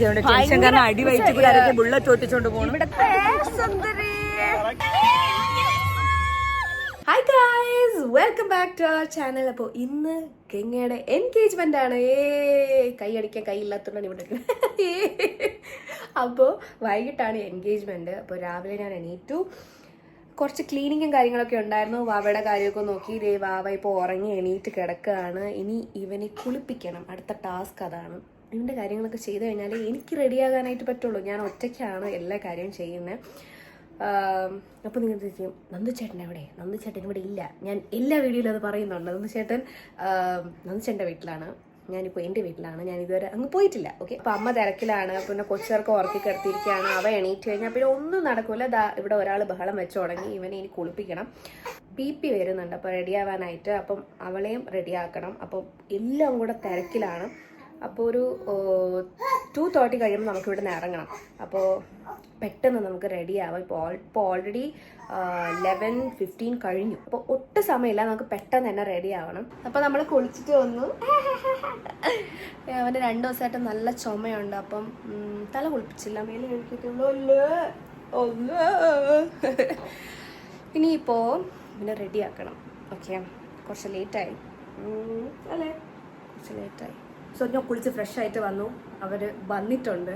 കാരണം അടി വഹിച്ചു ബുള്ളറ്റ് ഒട്ടിച്ചോണ്ട് പോകണം. Hi guys, welcome back to our channel. അപ്പോൾ ഇന്ന് ഗംഗയുടെ എൻഗേജ്മെന്റ് ആണ്. കൈയടിക്കാൻ കൈയില്ലാത്തതുകൊണ്ടാണ് ഇവിടെ. അപ്പോൾ വൈകിട്ടാണ് എൻഗേജ്മെന്റ്. അപ്പോൾ രാവിലെ ഞാൻ എണീറ്റു, കുറച്ച് ക്ലീനിങ്ങും കാര്യങ്ങളൊക്കെ ഉണ്ടായിരുന്നു. വാവയുടെ കാര്യമൊക്കെ നോക്കി. വാവ ഇപ്പോൾ ഉറങ്ങി എണീറ്റ് കിടക്കുകയാണ്. ഇനി ഇവനെ കുളിപ്പിക്കണം. അടുത്ത ടാസ്ക് അതാണ്. ഇവൻ്റെ കാര്യങ്ങളൊക്കെ ചെയ്ത് കഴിഞ്ഞാൽ എനിക്ക് റെഡിയാകാനായിട്ട് പറ്റുള്ളൂ. ഞാൻ ഒറ്റയ്ക്കാണ് എല്ലാ കാര്യവും ചെയ്യുന്നത്. അപ്പോൾ നിങ്ങൾ ചോദിക്കും, നന്ദുചേട്ടൻ എവിടെ? നന്ദുചേട്ടൻ ഇവിടെ ഇല്ല. ഞാൻ എല്ലാ വീഡിയോയിലും അത് പറയുന്നുണ്ട്. നന്ദുചേട്ടൻ്റെ വീട്ടിലാണ്. ഞാനിപ്പോൾ എൻ്റെ വീട്ടിലാണ്. ഞാൻ ഇതുവരെ അങ്ങ് പോയിട്ടില്ല. ഓക്കെ. അപ്പോൾ അമ്മ തിരക്കിലാണ്. പിന്നെ കൊച്ചുകാർക്ക് ഉറക്കി കിടത്തിയിരിക്കുകയാണ്. അവ എണീറ്റ് കഴിഞ്ഞാൽ പിന്നെ ഒന്നും നടക്കില്ല. ഇവിടെ ഒരാൾ ബഹളം വെച്ച് തുടങ്ങി. ഇവനെ ഇനി കുളിപ്പിക്കണം. BP വരുന്നുണ്ട് അപ്പോൾ റെഡിയാവാനായിട്ട്. അപ്പം അവളെയും റെഡിയാക്കണം. അപ്പം എല്ലാം കൂടെ തിരക്കിലാണ്. അപ്പോൾ ഒരു 2:30 കഴിയുമ്പോൾ നമുക്ക് ഇവിടെ നിന്ന് ഇറങ്ങണം. അപ്പോൾ പെട്ടെന്ന് നമുക്ക് റെഡിയാവാം. ഇപ്പോൾ ഓൾറെഡി 11:15 കഴിഞ്ഞു. അപ്പോൾ ഒട്ടും സമയമില്ല, നമുക്ക് പെട്ടെന്ന് തന്നെ റെഡി ആവണം. അപ്പോൾ നമ്മൾ കുളിച്ചിട്ട് വന്നു. അവൻ്റെ 2 ദിവസമായിട്ട് നല്ല ചുമയുണ്ട്. അപ്പം തല കുളിപ്പിച്ചില്ല, മേലെ കഴിക്കുള്ളൂ. ഇനിയിപ്പോൾ പിന്നെ റെഡിയാക്കണം. ഓക്കെ, കുറച്ച് ലേറ്റായി അല്ലേ? കുറച്ച് ലേറ്റായി. സോ ഞാൻ കുളിച്ച് ഫ്രഷ് ആയിട്ട് വന്നു. അവർ വന്നിട്ടുണ്ട്.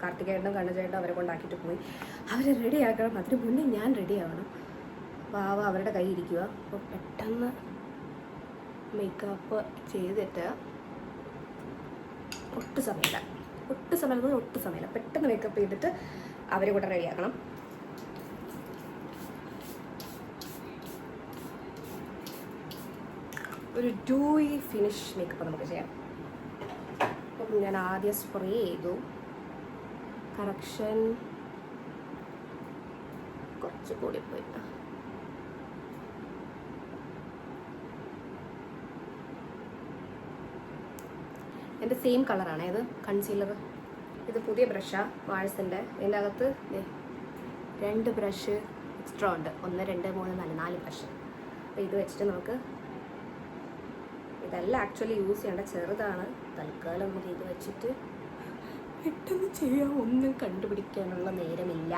കാർത്തികേട്ടനും കണ്ണചേട്ടനും അവരെ കൊണ്ടാക്കിയിട്ട് പോയി. അവർ റെഡിയാക്കണം. അതിന് മുന്നേ ഞാൻ റെഡി ആവണം. വാവ അവരുടെ കൈ ഇരിക്കുക. അപ്പോൾ പെട്ടെന്ന് മേക്കപ്പ് ചെയ്തിട്ട് ഒട്ടും സമയമില്ല. പെട്ടെന്ന് മേക്കപ്പ് ചെയ്തിട്ട് അവരെ കൂടെ റെഡിയാക്കണം. ഒരു ഡൂയി ഫിനിഷ് മേക്കപ്പ് നമുക്ക് ചെയ്യാം. അപ്പം ഞാൻ ആദ്യം സ്പ്രേ ചെയ്തു. കറക്ഷൻ കുറച്ച് കൂടി പോയി. എൻ്റെ സെയിം കളറാണ് ഇത്, കൺസീലർ. ഇത് പുതിയ ബ്രഷാണ്, വാഴ്സിൻ്റെ. ഇതിൻ്റെ അകത്ത് 2 ബ്രഷ് എക്സ്ട്രാ ഉണ്ട്. 1 2 3 4 4 ബ്രഷ്. അപ്പോൾ ഇത് വെച്ചിട്ട് നമുക്ക്, ഇതെല്ലാം ആക്ച്വലി യൂസ് ചെയ്യേണ്ട ചെറുതാണ്. തൽക്കാലം നമുക്ക് ഇത് വെച്ചിട്ട് പെട്ടെന്ന് ചെയ്യാൻ, ഒന്നും കണ്ടുപിടിക്കാനുള്ള നേരമില്ല.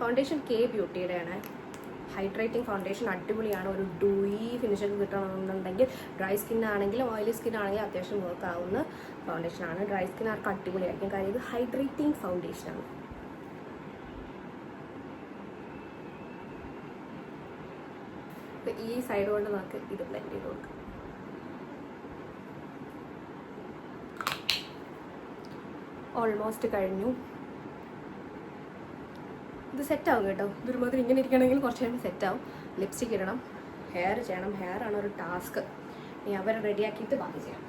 Foundation K ബ്യൂട്ടിയുടെയാണ്. ഹൈഡ്രേറ്റിംഗ് ഫൗണ്ടേഷൻ അടിപൊളിയാണ്. ഒരു ഡൂയി ഫിനിഷൊക്കെ കിട്ടണമെന്നുണ്ടെങ്കിൽ, ഡ്രൈ സ്കിൻ ആണെങ്കിലും ഓയിലി സ്കിൻ ആണെങ്കിലും അത്യാവശ്യം വർക്ക് ആവുന്ന ഫൗണ്ടേഷനാണ്. ഡ്രൈ സ്കിൻ ആർക്ക് അടിപൊളിയായിരിക്കും, കാര്യം ഇത് ഹൈഡ്രേറ്റിംഗ് ഫൗണ്ടേഷനാണ്. ഈ സൈഡ് കൊണ്ട് നമുക്ക് ഇത് ബ്ലെൻഡ് ചെയ്ത് കൊടുക്കാം. ഓൾമോസ്റ്റ് കഴിഞ്ഞു. ഇത് സെറ്റാവും കേട്ടോ. ഇതൊരുമാതിരി ഇങ്ങനെ ഇരിക്കണമെങ്കിൽ കുറച്ച് കഴിയുമ്പോൾ സെറ്റാവും. ലിപ്സ്റ്റിക് ഇടണം, ഹെയർ ചെയ്യണം. ഹെയർ ആണ് ഒരു ടാസ്ക്. ഇനി അവരെ റെഡിയാക്കിയിട്ട് ബാക്കി ചെയ്യാം.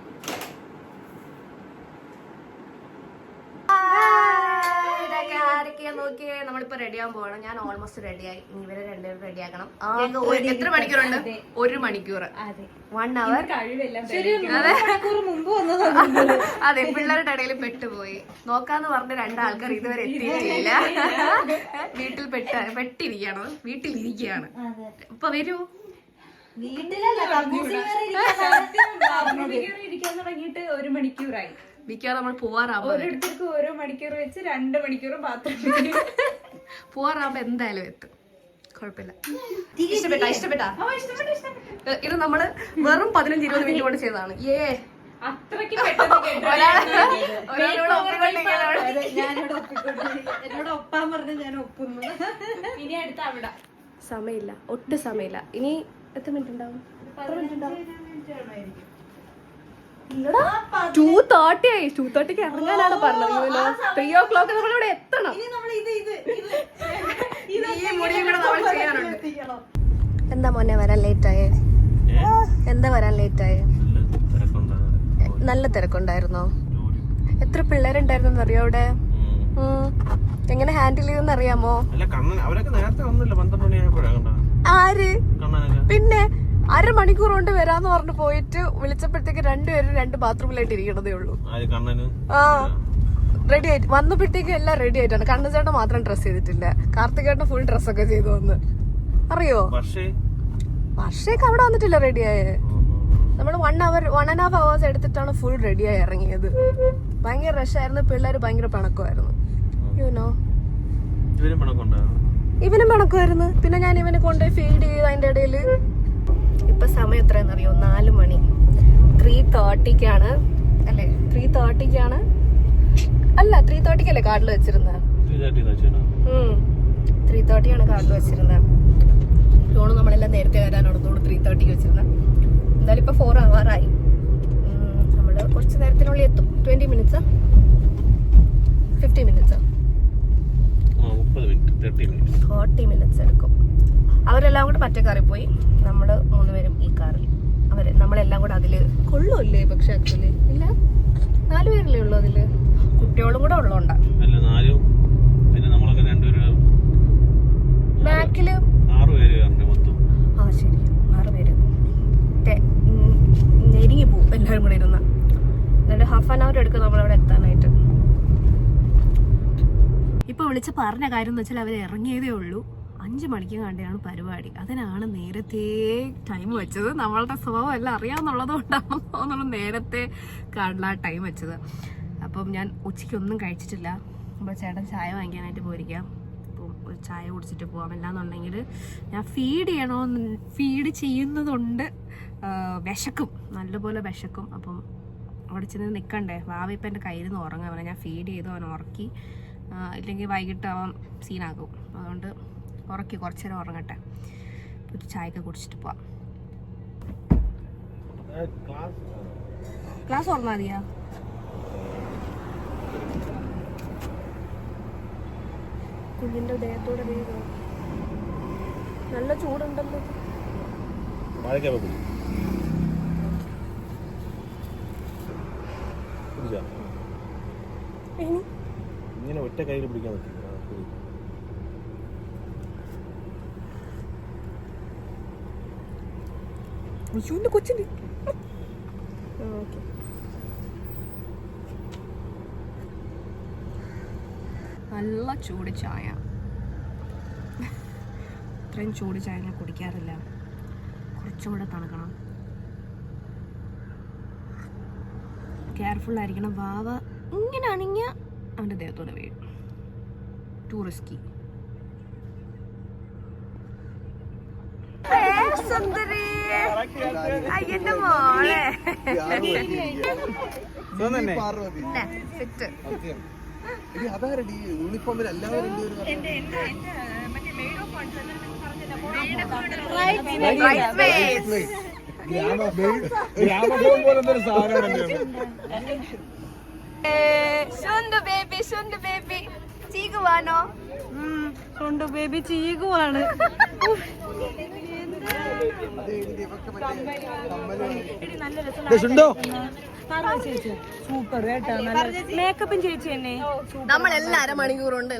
നോക്കിയേ, നമ്മളിപ്പോ റെഡിയാകാൻ പോകണം. ഞാൻ ഓൾമോസ്റ്റ് റെഡിയായി. ഇനി ഇവരെ രണ്ടുപേരും റെഡിയാക്കണം. എത്ര മണിക്കൂറുണ്ട്? 1 മണിക്കൂർ, 1 അവർ. അതെ, പിള്ളേരുടെ ഇടയിൽ പെട്ടുപോയി. നോക്കാന്ന് പറഞ്ഞ 2 ആൾക്കാർ ഇതുവരെ എത്തിയിട്ടില്ല. വീട്ടിൽ വീട്ടിലിരിക്കുകയാണ്. ഇപ്പൊ വരൂ. ഇരിക്കാൻ തുടങ്ങിയിട്ട് 1 മണിക്കൂറായി. മിക്കവാറും നമ്മൾ പോവാറാകുമ്പോ ഓരോരുത്തർക്ക് ഓരോ മണിക്കൂർ വെച്ച് 2 മണിക്കൂർ മാത്രം പോവാറാകുമ്പോ എന്തായാലും എത്തും. കുഴപ്പമില്ല. ഇഷ്ടപ്പെട്ടാ? ഇത് നമ്മള് വെറും 15-20 മിനിറ്റ് കൊണ്ട് ചെയ്തതാണ്. അത്രയ്ക്ക് എന്നോട് ഒപ്പാൻ പറഞ്ഞ ഞാൻ ഒക്കുന്നു. ഇനി അടുത്ത അവിടെ സമയമില്ല, ഒട്ടും സമയമില്ല. ഇനി എത്ര മിനിറ്റ് ഉണ്ടാവും? 2:30 ഇറങ്ങാനാണ് പറഞ്ഞത്. 3 o'clock നമ്മളിവിടെ എത്തണം. എന്താ മോനെ വരാൻ ലേറ്റായേ? നല്ല തിരക്കുണ്ടായിരുന്നോ? എത്ര പിള്ളേരുണ്ടായിരുന്നു അറിയോ അവിടെ? എങ്ങനെ ഹാൻഡിൽ ചെയ്തെന്ന് അറിയാമോ? ആര്? പിന്നെ 1/2 മണിക്കൂർ കൊണ്ട് വരാന്ന് പറഞ്ഞു പോയിട്ട് വിളിച്ചപ്പോഴത്തേക്ക് 2 പേരും 2 ബാത്റൂമിലായിട്ട് ഇരിക്കണതേ ഉള്ളൂ. റെഡി ആയിട്ട് വന്നപ്പോഴത്തേക്കും എല്ലാം റെഡി ആയിട്ടാണ്. കണ്ണുചേട്ടൻ മാത്രം ഡ്രസ് ചെയ്തിട്ടില്ല. കാർത്തികേട്ടൻ ഫുൾ ഡ്രസ്സൊക്കെ ചെയ്തു വന്ന്. അറിയോ? വർഷയൊക്കെ അവിടെ വന്നിട്ടില്ല റെഡിയായേ. നമ്മൾ 1.5 hours എടുത്തിട്ടാണ് ഫുൾ റെഡിയായി ഇറങ്ങിയത്. ഭയങ്കര റഷായിരുന്നു, പിള്ളേർ ഭയങ്കര പണക്കമായിരുന്നു. യുനോ ഇവനും പണക്കമായിരുന്നു. പിന്നെ ഞാൻ ഇവനെ കൊണ്ടുപോയി ഫീഡ് ചെയ്ത് അതിൻ്റെ ഇടയിൽ. ഇപ്പൊ സമയം എത്രയെന്നറിയോ? 4 മണി. 3:30 അല്ലേ? 3:30 അല്ല 3:30 കാർഡിൽ വെച്ചിരുന്നത്. 3:30 കാർഡിൽ വെച്ചിരുന്നത്. ലോണ് നമ്മളെല്ലാം നേരത്തെ വരാനുള്ളതോട് 3:30 വെച്ചിരുന്നത്. എന്തായാലും ഇപ്പൊ 4 hour ആയി. നമ്മള് കുറച്ച് നേരത്തിനുള്ളിൽ എത്തും. 20 minutes 50 minutes 30 minutes എടുക്കും. അവരെല്ലാം കൂടെ മറ്റേ കാറിൽ പോയി, നമ്മള് 3 പേരും ഈ കാറിൽ. നമ്മളെല്ലാം കൂടെ അതില് കൊള്ളുമല്ലേ? പക്ഷെ ആക്ച്വലി ഇല്ല, 4 പേരല്ലേ ഉള്ളു അതില്. കുട്ടികളും കൂടെ ഉള്ളതുകൊണ്ടാ. ബാക്കില് 6 പേര്. ആ ശരി, 6 പേര് നെരുങ്ങി പോവും എല്ലാവരും കൂടെ ഇരുന്ന. എന്നാലും 1/2 hour എടുക്കും നമ്മളവിടെ എത്താനായിട്ട്. ഇപ്പൊ വിളിച്ച് പറഞ്ഞ കാര്യം എന്ന് വെച്ചാൽ അവർ ഇറങ്ങിയതേ ഉള്ളൂ. 5 മണിക്ക് കണ്ടാണ് പരിപാടി. അതിനാണ് നേരത്തെ ടൈം വെച്ചത്. നമ്മളുടെ സ്വഭാവം എല്ലാം അറിയാമെന്നുള്ളത് കൊണ്ടാണ് തോന്നുന്നു നേരത്തെ കാണില്ല ടൈം വെച്ചത്. അപ്പം ഞാൻ ഉച്ചയ്ക്കൊന്നും കഴിച്ചിട്ടില്ല. അപ്പോൾ ചേട്ടൻ ചായ വാങ്ങിക്കാനായിട്ട് പോയിരിക്കാം. അപ്പം ഒരു ചായ കുടിച്ചിട്ട് പോകാം. അല്ലാന്നുണ്ടെങ്കിൽ ഞാൻ ഫീഡ് ചെയ്യുന്നതുകൊണ്ട് വിശക്കും, നല്ലപോലെ വിശക്കും. അപ്പം അവിടെ ചെന്ന് നിൽക്കണ്ടേ? വാവ ഇപ്പം എൻ്റെ കയ്യിൽ നിന്ന് ഉറങ്ങാൻ പറഞ്ഞാൽ ഞാൻ ഫീഡ് ചെയ്തു അവൻ ഉറക്കി. ഇല്ലെങ്കിൽ വൈകിട്ട് അവൻ സീനാകും. അതുകൊണ്ട് ഉറക്കി കുറച്ച് നേരം ഉറങ്ങട്ടെ. ഒരു ചായയൊക്കെ കുടിച്ചിട്ട് പോവാം. ക്ലാസ് തുറന്നാൽ മതിയാ? കുഞ്ഞിന്റെ ദേഹത്തോടെ വീഴോ? നല്ല ചൂടുണ്ടല്ലോ. ഇങ്ങനെ ഒറ്റ കയ്യിൽ പിടിക്കാൻ പറ്റില്ല. കൊച്ചിന് നല്ല ചൂട് ചായ. ഇത്രയും ചൂട് ചായ ഞാൻ കുടിക്കാറില്ല. കുറച്ചും കൂടെ തണുക്കണം. കെയർഫുൾ ആയിരിക്കണം. വാവ ഇങ്ങനെ അണിഞ്ഞ അവൻ്റെ ദേഹത്തോടെ വീഴും. Two risky. അയ്യന്റെ മോളെ യൂണിഫോമിൽ എല്ലാവരും ചീകുവാണോ? ബേബി ചീകുവാണ്. സൂപ്പർ കേട്ടോ. മേക്കപ്പും ചേച്ചി തന്നെ. നമ്മളെല്ലാം അരമണിക്കൂറുണ്ട്.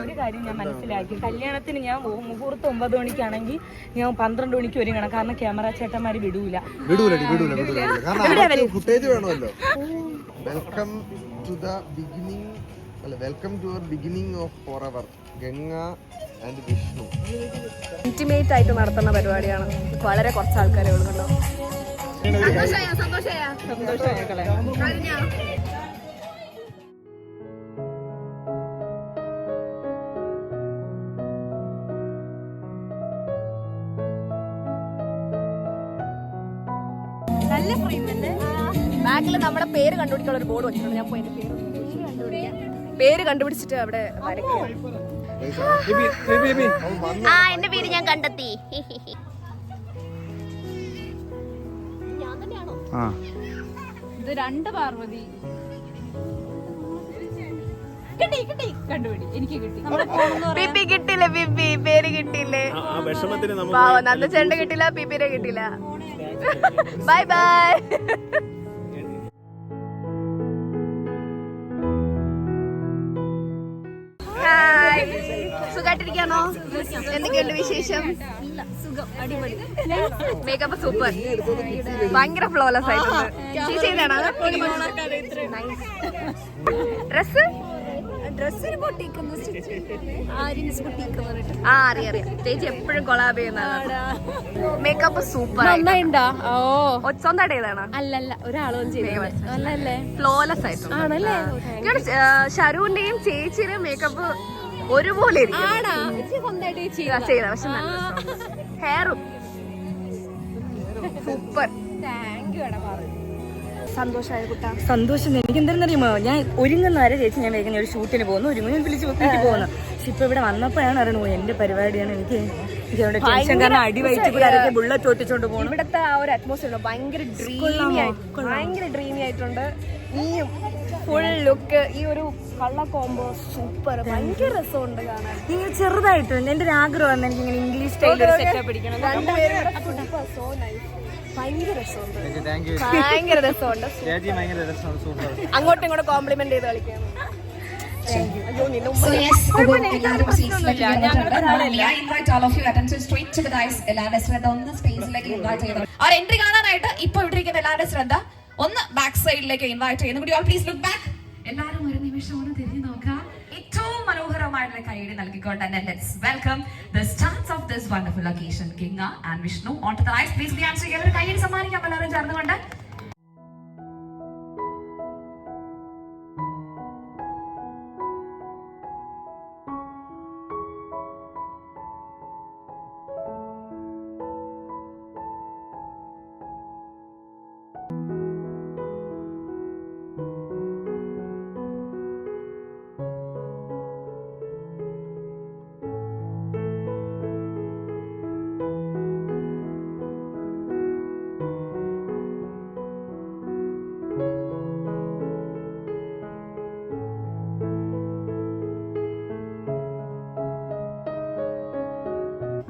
ഒരു കാര്യം ഞാൻ മനസ്സിലാക്കി. കല്യാണത്തിന് ഞാൻ മുഹൂർത്തം 9 മണിക്കാണെങ്കിൽ ഞാൻ 12 മണിക്ക് ഒരുങ്ങണം. കാരണം ക്യാമറ ചേട്ടന്മാര് വിടൂല. ഫുട്ടേജ് വേണമല്ലോ. Welcome to the beginning welcome to beginning of forever Ganga and Vishnu. Intimate ആയിട്ട് നടത്തുന്ന പരിപാടിയാണ്. വളരെ കുറച്ച് ആൾക്കാരെ ഉള്ളൂ. നല്ല ഫ്രെയിം അല്ലേ? ബാക്കിൽ നമ്മുടെ പേര് കണ്ടുപിടിക്കാനുള്ള ഒരു ബോർഡ് വെച്ചിട്ടുണ്ട്. ഞാൻ പോയി എന്റെ പേര് കണ്ടുപിടിച്ചിട്ട് അവിടെ വരയ്ക്കും. എന്റെ പേര് ഞാൻ കണ്ടെത്തി. ഇത് 2 പാർവതി. കണ്ടുപിടി. എനിക്ക് കിട്ടി. പിപ്പി കിട്ടില്ല. പിപ്പി പേര് കിട്ടിയില്ലേ? നന്ദച്ചേട്ടന് കിട്ടില്ല, പിപ്പിനെ കിട്ടില്ല. Bye bye. സുഖമായിട്ടിരിക്കാണോ? എന്തൊക്കെയുണ്ട് വിശേഷം? മേക്കപ്പ് സൂപ്പർ, ഭയങ്കര ഫ്ലോലെസ് ആയിട്ടുണ്ട്. ഡ്രസ് ആ അറിയാം ചേച്ചി എപ്പോഴും കൊളാബ് ചെയ്യുന്നതാണ്. മേക്കപ്പ് സൂപ്പർ സ്വന്തമായിട്ട് ഏതാണ്? അല്ലല്ല ഒരാളും ചെയ്തല്ലേ ഫ്ലോലെസ് ആയിട്ടുണ്ട്. ഷരുവിന്റെയും ചേച്ചിയുടെയും മേക്കപ്പ് ഒരുപോലെ ചെയ്ത പക്ഷെ നല്ല ഹെയറും സൂപ്പർ. സന്തോഷമായ കുട്ടാ. സന്തോഷം എനിക്ക് എന്താണെന്നറിയുമോ, ഞാൻ ഒരുങ്ങുന്ന വരെ ചേച്ചി ഞാൻ വേഗം ഒരു ഷൂട്ടിന് പോകുന്നു, ഒരുങ്ങും ഞാൻ വിളിച്ച് വീട്ടിൽ പോകുന്നു. പക്ഷെ ഇപ്പൊ ഇവിടെ വന്നപ്പോഴാണ് അറിയണോ എന്റെ പരിപാടിയാണ്. എനിക്ക് ടെൻഷൻ കാരണം അടിവയറ്റ് ബുള്ളറ്റ് ഓട്ടിച്ചോണ്ട് പോകണം. ഇവിടുത്തെ ആ ഒരു അറ്റ്മോസ്ഫിയർ ഭയങ്കര ഡ്രീമി ആയിട്ടുണ്ട്. നീയും ഫുൾ ലുക്ക്, ഈ ഒരു കളർ കോംബോ സൂപ്പർ, ഭയങ്കര രസമുണ്ട് കാണാൻ. നിങ്ങൾ ചെറുതായിട്ട് എന്റെ ഒരു ആഗ്രഹമാണ് എനിക്ക് ഇങ്ങനെ ഇംഗ്ലീഷ് സ്റ്റൈലിൽ സെറ്റപ്പ് പിടിക്കണം. ഭയങ്കര രസമുണ്ട്. അങ്ങോട്ടും ഇങ്ങോട്ടും കോംപ്ലിമെന്റ് ചെയ്ത് കളിക്കാണ്. എൻട്രി കാണാനായിട്ട് ഇപ്പൊ ഇവിടെ ഇരിക്കുന്ന എല്ലാവരുടെ ശ്രദ്ധ ഒന്ന് ബാക്ക് സൈഡിലേക്ക് ഇൻവൈറ്റ് ചെയ്യുന്നു. Please look back. എല്ലാവരും ഒരു നിമിഷം ഒന്ന് തിരിഞ്ഞു നോക്കാം. ഏറ്റവും മനോഹരമായിട്ടുള്ള കൈയ്യടി നൽകിക്കൊണ്ട് തന്നെ let's welcome the stars of this wonderful occasion Ganga and Vishnu on to the right. Please be answer ഒരു കൈയ്യടി സമ്മാനിക്കാം എല്ലാവരും ചേർന്നുകൊണ്ട്.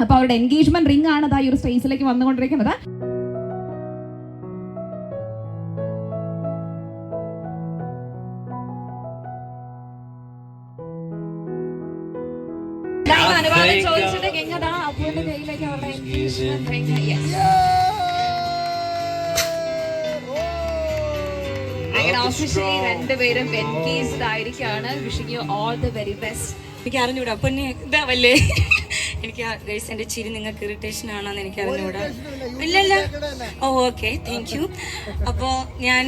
അപ്പൊ അവരുടെ എൻഗേജ്മെന്റ് റിംഗ് ആണ് ഈ ഒരു സ്പേസിലേക്ക് വന്നുകൊണ്ടിരിക്കുന്നത്. അനുവാദം ചോദിച്ചിട്ട് ഗംഗ അപ്പുവിന്റെ കയ്യിലേക്ക് അവരുടെ എൻഗേജ്മെന്റ് റിംഗ്. അങ്ങനെ ഓഫീഷ്യലി രണ്ടുപേരും എൻഗേജ്ഡ് ആയിരിക്കാണ്. Wishing you all the very best. എനിക്ക് അറിഞ്ഞൂടാ പൊന്നെ ഇതാവല്ലേ. എനിക്ക് ഗൈസ് എൻ്റെ ചിരി നിങ്ങൾക്ക് ഇറിറ്റേഷൻ ആണെന്ന് എനിക്ക് അറിഞ്ഞൂടാ. ഇല്ലല്ല, ഓ ഓക്കെ, താങ്ക് യു. അപ്പോൾ ഞാൻ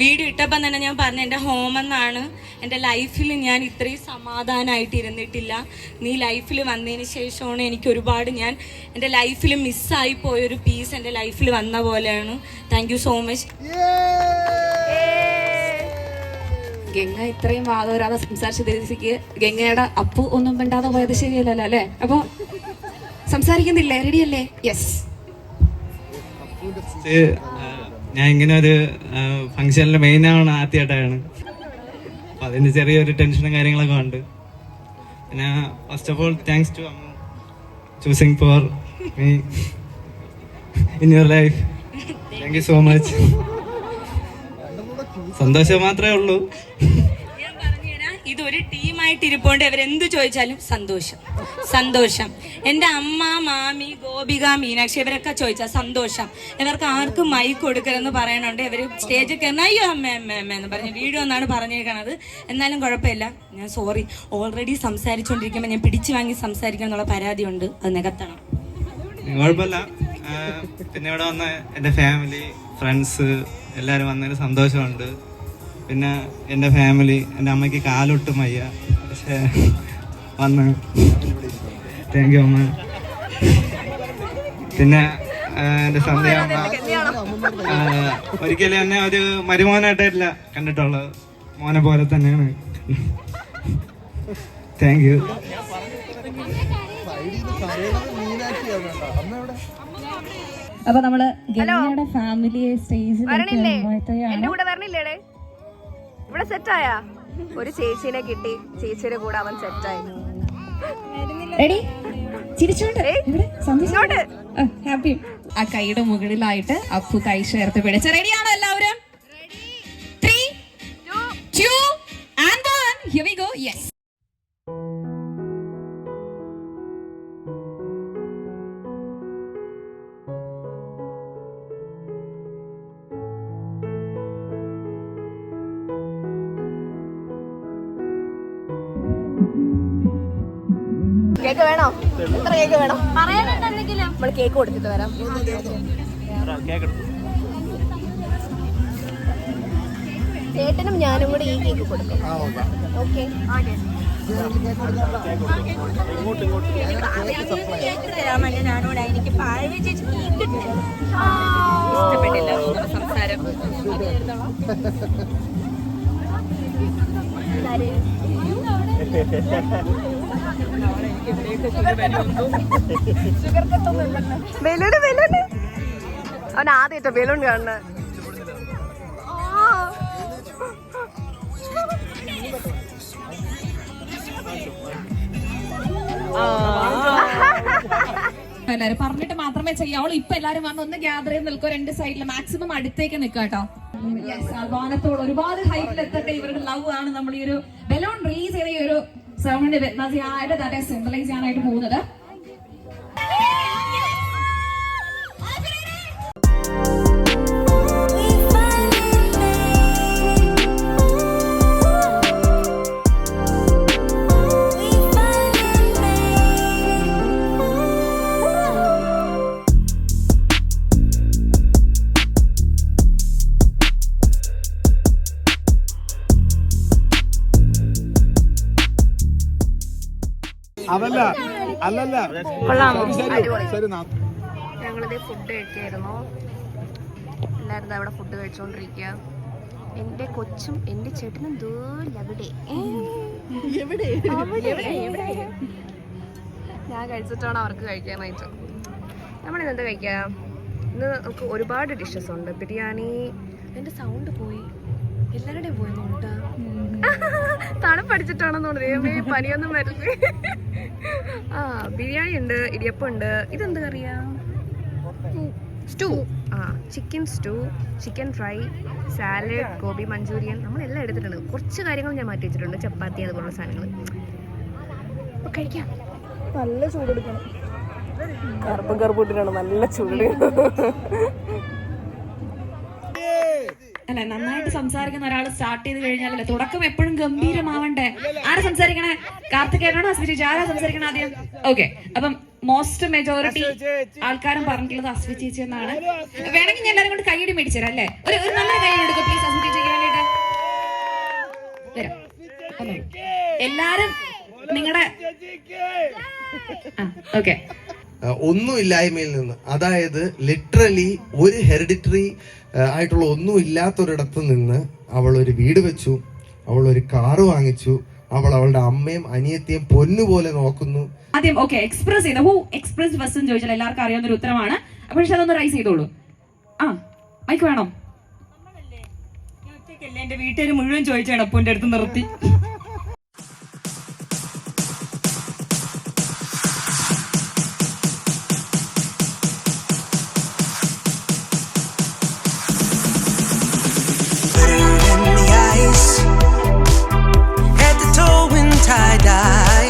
വീഡിയോ ഇട്ടപ്പം തന്നെ ഞാൻ പറഞ്ഞു എൻ്റെ ഹോമെന്നാണ്. എൻ്റെ ലൈഫിൽ ഞാൻ ഇത്രയും സമാധാനമായിട്ട് ഇരുന്നിട്ടില്ല. നീ ലൈഫിൽ വന്നതിന് ശേഷമാണ് എനിക്ക് ഒരുപാട് ഞാൻ എൻ്റെ ലൈഫിൽ മിസ്സായി പോയൊരു പീസ് എൻ്റെ ലൈഫിൽ വന്ന പോലെയാണ്. Thank you so much. Ganga ഇത്രയും വാദോരാതെ സംസാരിച്ച ദിവസിക്ക് ഗംഗയുടെ അപ്പു ഒന്നും മിണ്ടാതെ പോയത് ശരിയല്ലല്ലോ അല്ലേ? അപ്പൊ സംസാരിക്കുന്നില്ലേ? റെഡിയല്ലേ? യെസ്. ഞാൻ ഇങ്ങനെ ഒരു ഫംഗ്ഷനിൽ മെയിൻ ആവണ ആദ്യമായിട്ടാണ്. അപ്പൊ അതിന്റെ ചെറിയൊരു ടെൻഷനും കാര്യങ്ങളൊക്കെ ഉണ്ട്. പിന്നെ first of all thanks to Ammu choosing for me in your life. Thank you so much. സന്തോഷം മാത്രമേ ഉള്ളൂ. ഞാൻ പറഞ്ഞുതരാം, ഇതൊരു ടീമായിട്ട് ഇരിപ്പോണ്ട് അവരെന്ത് ചോദിച്ചാലും സന്തോഷം സന്തോഷം. എൻ്റെ അമ്മ, മാമി, ഗോപിക, മീനാക്ഷി ഇവരൊക്കെ ചോദിച്ചാൽ സന്തോഷം. ഇവർക്ക് ആർക്കും മൈക്ക് കൊടുക്കരുതെന്ന് പറയണുണ്ട്. ഇവർ സ്റ്റേജിൽ കയറുന്ന അയ്യോ അമ്മ അമ്മ അമ്മ എന്ന് പറഞ്ഞ് വീഡിയോ എന്നാണ് പറഞ്ഞേക്കണത്. എന്നാലും കുഴപ്പമില്ല, ഞാൻ സോറി. ഓൾറെഡി സംസാരിച്ചുകൊണ്ടിരിക്കുമ്പോൾ ഞാൻ പിടിച്ചു വാങ്ങി സംസാരിക്കണം എന്നുള്ള പരാതിയുണ്ട്, അത് നികത്തണം. കുഴപ്പമില്ല. പിന്നെ ഇവിടെ വന്ന എൻ്റെ ഫാമിലി, ഫ്രണ്ട്സ് എല്ലാവരും വന്നതിന് സന്തോഷമുണ്ട്. പിന്നെ എൻ്റെ ഫാമിലി, എൻ്റെ അമ്മയ്ക്ക് കാലൊട്ടും വയ്യ, പക്ഷേ വന്ന് താങ്ക് യു അമ്മ. പിന്നെ എൻ്റെ സന്ധ്യ ഒരിക്കലും എന്നെ ഒരു മരുമോനായിട്ടല്ല കണ്ടിട്ടുള്ളത്, മോനെ പോലെ തന്നെയാണ്. Thank you. അപ്പൊ നമ്മള് ഗംഗയുടെ ഫാമിലിയെ സ്റ്റേജിൽ എന്റെ കൂടെ വരണില്ലേടെ? ഇവിടെ സെറ്റായാ? ഒരു ചേച്ചീനെ കിട്ടി, ചേച്ചിയുടെ കൂടെ അവൻ സെറ്റായി. റെഡി? ചിരിച്ചോണ്ട് ഹാപ്പി. ആ കൈയുടെ മുകളിലായിട്ട് അപ്പു കൈ ചേർത്ത് പിടിച്ച് റെഡിയാണോ എല്ലാവരും? 3, 2 and 1. Here we go. Yes. Cake വേണോ? എത്ര കേക്ക് വേണം? നമ്മൾ കേക്ക് കൊടുത്തിട്ട് വരാം. ചേട്ടനും ഞാനും കൂടി ഈ കേക്ക് കൊടുക്കും. ഓക്കെ. ഇഷ്ടപ്പെട്ടില്ല സംസാരം. ബലൂണ് ബലൂണ് അവൻ ആദ്യമായിട്ടോ ബലൂൺ കാണുന്ന. എല്ലാരും പറഞ്ഞിട്ട് മാത്രമേ ചെയ്യാവുള്ളൂ. ഇപ്പൊ എല്ലാരും വന്ന് ഒന്ന് ഗ്യാദർ ചെയ്ത് നിൽക്കുക, രണ്ട് സൈഡിൽ മാക്സിമം അടുത്തേക്ക് നിൽക്കുക കേട്ടോ. വാനത്തോട് ഒരുപാട് ഹൈറ്റിൽ എത്തട്ടെ. ഇവരുടെ ലവ് ആണ് നമ്മൾ ഈ ഒരു ബലൂൺ റിലീസ് ചെയ്ത ഈ ഒരു സെറമണി സിംബലൈസ് ചെയ്യാനായിട്ട് പോകുന്നത്. ഞങ്ങളിത് ഫുഡ് കഴിക്കായിരുന്നു. എല്ലാവരും അവിടെ ഫുഡ് കഴിച്ചോണ്ടിരിക്കുക. എന്റെ കൊച്ചും എന്റെ ചേട്ടനും ഞാൻ കഴിച്ചിട്ടാണ് അവർക്ക് കഴിക്കാനായിട്ട്. നമ്മളിതെന്താ കഴിക്കാം? ഇന്ന് നമുക്ക് ഒരുപാട് ഡിഷസ് ഉണ്ട്. ബിരിയാണി. എന്റെ സൗണ്ട് പോയി, എല്ലാവരുടെയും പോയി നോട്ടാ. തണുപ്പടിച്ചിട്ടാണെന്ന് തോന്നുന്നു. പനിയൊന്നും വരില്ലേ. ബിരിയാണി ഉണ്ട്, ഇടിയപ്പം ഉണ്ട്. ഇതെന്ത് കറിയാ? Stew. Chicken stew, chicken fry, salad, gobi manchurian. നമ്മളെല്ലാം എടുത്തിട്ടുണ്ട്. കുറച്ച് കാര്യങ്ങൾ ഞാൻ മാറ്റി വെച്ചിട്ടുണ്ട്, ചപ്പാത്തി അതുപോലുള്ള സാധനങ്ങൾ. അപ്പൊ കഴിക്കാം. നല്ല ചൂടെടുക്കണം. കറുപ്പിട്ടിട്ടാണ് നല്ല ചൂട്. അല്ലെ, നന്നായിട്ട് സംസാരിക്കുന്ന ഒരാൾ സ്റ്റാർട്ട് ചെയ്ത് കഴിഞ്ഞാലല്ലേ തുടക്കം എപ്പോഴും ഗംഭീരമാവണ്ടേ? ആരാ സംസാരിക്കണേ? കാർത്തികേയനാണോ അസ്വി ചേച്ചി? ആരാ സംസാരിക്കണേ ആദ്യം? ഓക്കെ, അപ്പം മോസ്റ്റ് മെജോറിറ്റി ആൾക്കാരും പറഞ്ഞിട്ടുള്ളത് അസ്വി ചേച്ചി എന്നാണ്. വേണമെങ്കിൽ ഞാൻ എല്ലാവരും കൊണ്ട് കൈയടി മേടിച്ചു തരാം അല്ലേ? ഒരു നല്ലൊരു കൈ എടുക്കും പ്ലീസ് അസ്വി ചേച്ചിക്ക് വേണ്ടിയിട്ട്. വരാം. എല്ലാരും നിങ്ങളുടെ ഓക്കെ. ഒന്നുമില്ലായ്മയിൽ നിന്ന്, അതായത് ലിറ്ററലി ഒരു ഹെറിഡിറ്ററി ആയിട്ടുള്ള ഒന്നും ഇല്ലാത്തൊരിടത്ത് നിന്ന് അവൾ ഒരു വീട് വെച്ചു, അവൾ ഒരു കാറ് വാങ്ങിച്ചു, അവൾ അവളുടെ അമ്മയും അനിയത്തിയും പൊന്നുപോലെ നോക്കുന്നു. ആദ്യം ഓക്കെ എക്സ്പ്രസ് ചെയ്ത ഹൂ എക്സ്പ്രസ് ബസ് എന്ന് ചോദിച്ചാൽ എല്ലാവർക്കും അറിയാവുന്ന ഒരു ഉത്തരമാണ്. പക്ഷെ അതൊന്ന് റൈസ് ചെയ്തോളൂ. മൈക്ക് വേണോ? എന്റെ വീട്ടുകാർ മുഴുവൻ ചോദിച്ചാണ് അപ്പൂന്റെ അടുത്ത് നിർത്തി. tie-dye.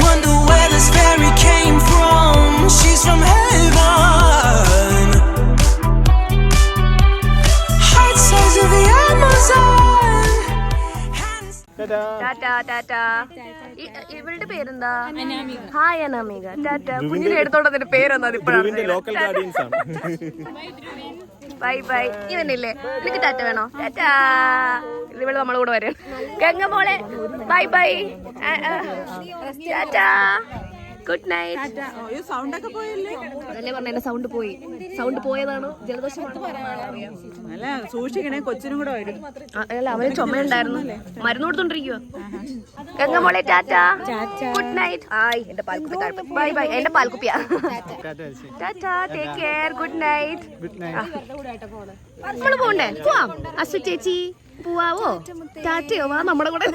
Wonder where this fairy came from. She's from heaven. Heart size of the Amazon. ഇവരുടെ പേരെന്താ? ഹായ് അനാമിക. ടാറ്റ. കുഞ്ഞിനെ എടുത്തോണ്ടതിന്റെ പേരെന്താ ഇപ്പോഴാണ്? Bye bye. ഇവനില്ലേ? നിനക്ക് ടാറ്റ വേണോ? ടാറ്റ. ഇവള് നമ്മളെ കൂടെ വരും. ഗംഗ മോളെ bye bye. Tata. Good night. അതല്ലേ പറഞ്ഞ എന്റെ സൗണ്ട് പോയി. സൗണ്ട് പോയതാണോ ജലദോഷമാണ്? സൂക്ഷിക്കണേ, കൊച്ചിനും കൂടെ വരും. അല്ല, അവന് ചുമയുണ്ടായിരുന്നു, മരുന്ന് കൊടുത്തോണ്ടിരിക്കുക. ഗംഗ മോളെ ടാറ്റ. Good night. ആയി എന്റെ പാൽക്കുപ്പി താഴ്പ്പ്. Bye bye. എന്റെ പാൽക്കുപ്പിയാ. Tata. Take care. Good night. നമ്മള് പോണ്ടേ? പോവാം. അശ്വ ചേച്ചി പോവാവോ? ടാറ്റയോ? വാ നമ്മുടെ കൂടെ.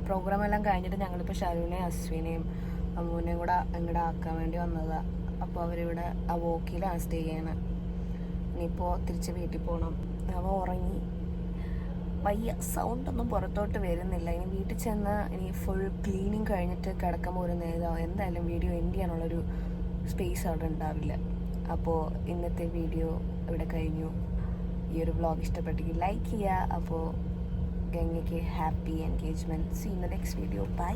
പ്രോഗ്രാം എല്ലാം കഴിഞ്ഞിട്ട് ഞങ്ങളിപ്പോ ഷാരുവിനെയും അശ്വിനെയും അമ്മൂനെയും കൂടെ അങ്ങോട്ട് ആക്കാൻ വേണ്ടി വന്നതാ. അപ്പോൾ അവരിവിടെ ആ വോക്കിലാണ് സ്റ്റേ ചെയ്യണത്. ഇനിയിപ്പോൾ തിരിച്ച് വീട്ടിൽ പോകണം. അവ ഉറങ്ങി വയ്യ, സൗണ്ടൊന്നും പുറത്തോട്ട് വരുന്നില്ല. ഇനി വീട്ടിൽ ചെന്ന് ഇനി ഫുൾ ക്ലീനിങ് കഴിഞ്ഞിട്ട് കിടക്കുമ്പോൾ ഒരു നേരം എന്തായാലും വീഡിയോ എൻഡ് ചെയ്യാനുള്ളൊരു സ്പേസ് അവിടെ ഉണ്ടാവില്ല. അപ്പോൾ ഇന്നത്തെ വീഡിയോ ഇവിടെ കഴിഞ്ഞു. ഈ ഒരു വ്ളോഗ് ഇഷ്ടപ്പെട്ടെങ്കിൽ ലൈക്ക് ചെയ്യുക. അപ്പോൾ ഗംഗയ്ക്ക് happy engagement. See in the next video. By.